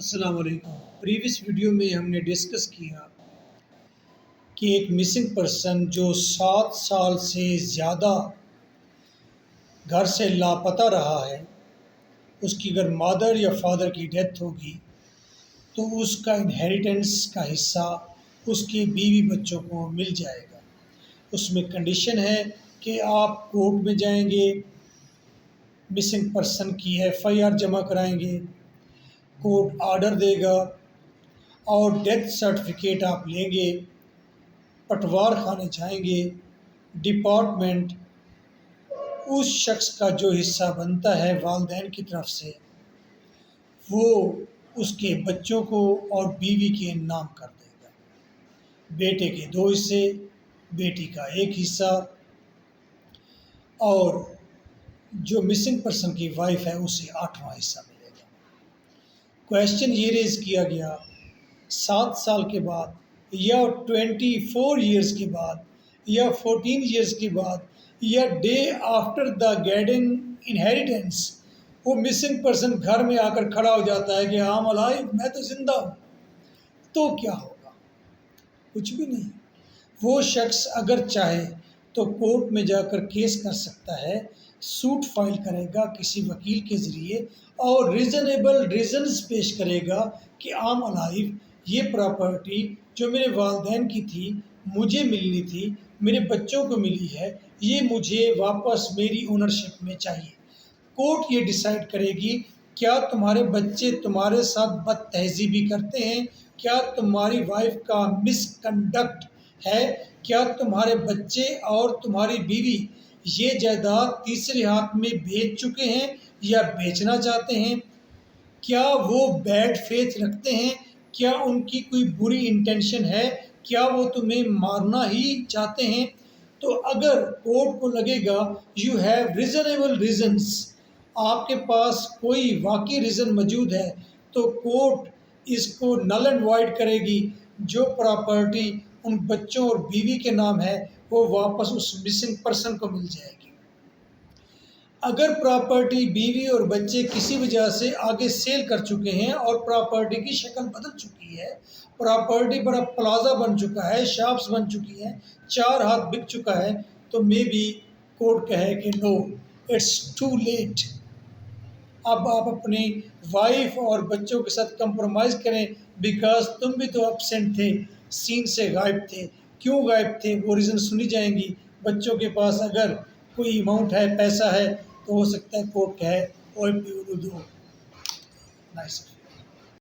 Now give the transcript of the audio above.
السلام علیکم۔ Previous video میں ہم نے ڈسکس کیا کہ ایک مسنگ پرسن جو 7 سال سے زیادہ گھر سے لاپتہ رہا ہے، اس کی اگر مادر یا فادر کی ڈیتھ ہوگی تو اس کا انہیریٹنس کا حصہ اس کے بیوی بچوں کو مل جائے گا۔ اس میں کنڈیشن ہے کہ آپ کورٹ میں جائیں گے، مسنگ پرسن کی FIR جمع کرائیں گے، کورٹ آرڈر دے گا اور ڈیتھ سرٹیفکیٹ آپ لیں گے، پٹوار خانے جائیں گے، ڈپارٹمنٹ اس شخص کا جو حصہ بنتا ہے والدین کی طرف سے وہ اس کے بچوں کو اور بیوی کے نام کر دے گا۔ بیٹے کے 2 حصے، بیٹی کا 1 حصہ، اور جو مسنگ پرسن کی وائف ہے اسے 8واں حصہ ملے گا۔ کویشچن یہ ریز کیا گیا 7 سال کے بعد یا 24 ایئرس کے بعد یا 14 ایئرس کے بعد یا day after the getting inheritance وہ مسنگ پرسن گھر میں آ کر کھڑا ہو جاتا ہے کہ آم الائیو، میں تو زندہ ہوں، تو کیا ہوگا؟ کچھ بھی نہیں۔ وہ شخص اگر چاہے تو کورٹ میں جا کر کیس کر سکتا ہے، سوٹ فائل کرے گا کسی وکیل کے ذریعے اور ریزنیبل ریزنز پیش کرے گا کہ آم الائیو یہ پراپرٹی جو میرے والدین کی تھی مجھے ملنی تھی، میرے بچوں کو ملی ہے، یہ مجھے واپس میری اونرشپ میں چاہیے۔ کورٹ یہ ڈیسائیڈ کرے گی کیا تمہارے بچے تمہارے ساتھ بد تہذیبی کرتے ہیں، کیا تمہاری وائف کا مس کنڈکٹ ہے، کیا تمہارے بچے اور تمہاری بیوی یہ جائیداد تیسرے ہاتھ میں بیچ چکے ہیں یا بیچنا چاہتے ہیں، کیا وہ بیڈ فیتھ رکھتے ہیں، کیا ان کی کوئی بری انٹینشن ہے، کیا وہ تمہیں مارنا ہی چاہتے ہیں۔ تو اگر کورٹ کو لگے گا یو ہیو ریزنیبل ریزنس، آپ کے پاس کوئی واقعی ریزن موجود ہے، تو کورٹ اس کو نل اینڈ وائڈ کرے گی، جو پراپرٹی ان بچوں اور بیوی کے نام ہے وہ واپس اس مسنگ پرسن کو مل جائے گی۔ اگر پراپرٹی بیوی اور بچے کسی وجہ سے آگے سیل کر چکے ہیں اور پراپرٹی کی شکل بدل چکی ہے، پراپرٹی بڑا پلازا بن چکا ہے، شاپس بن چکی ہیں، 4 ہاتھ بک چکا ہے، تو مے بی کورٹ کہے کہ نو اٹس ٹو لیٹ، اب آپ اپنی وائف اور بچوں کے ساتھ کمپرومائز کریں، بیکاز تم بھی تو ایبسینٹ تھے، سین سے غائب تھے۔ کیوں غائب تھے وہ ریزن سنی جائیں گی۔ بچوں کے پاس اگر کوئی اماؤنٹ ہے، پیسہ ہے، تو ہو سکتا ہے کورٹ کہے اور بھی دو۔